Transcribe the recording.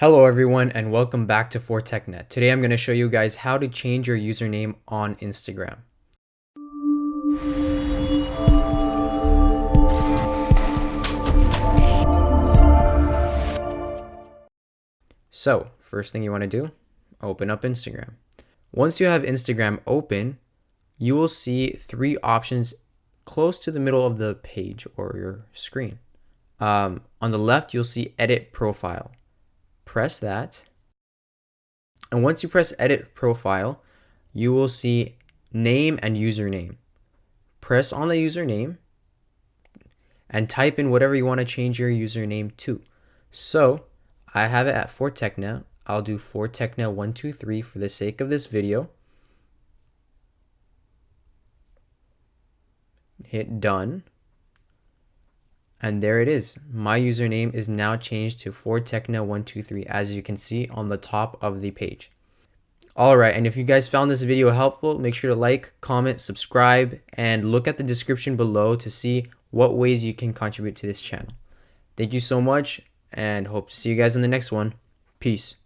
Hello everyone and welcome back to ForTechNet. Today I'm going to show you guys how to change your username on Instagram. So first thing you want to do, open up Instagram. Once you have Instagram open, you will see three options close to the middle of the page or your screen. On the left, you'll see Edit Profile. Press that. And once you press Edit Profile, you will see Name and Username. Press on the username and type in whatever you want to change your username to. So I have it at ForTechNet. I'll do ForTechNet123 for the sake of this video. Hit done. And there it is. My username is now changed to ForTechNet123, as you can see on the top of the page. Alright, and if you guys found this video helpful, make sure to like, comment, subscribe, and look at the description below to see what ways you can contribute to this channel. Thank you so much, and hope to see you guys in the next one. Peace.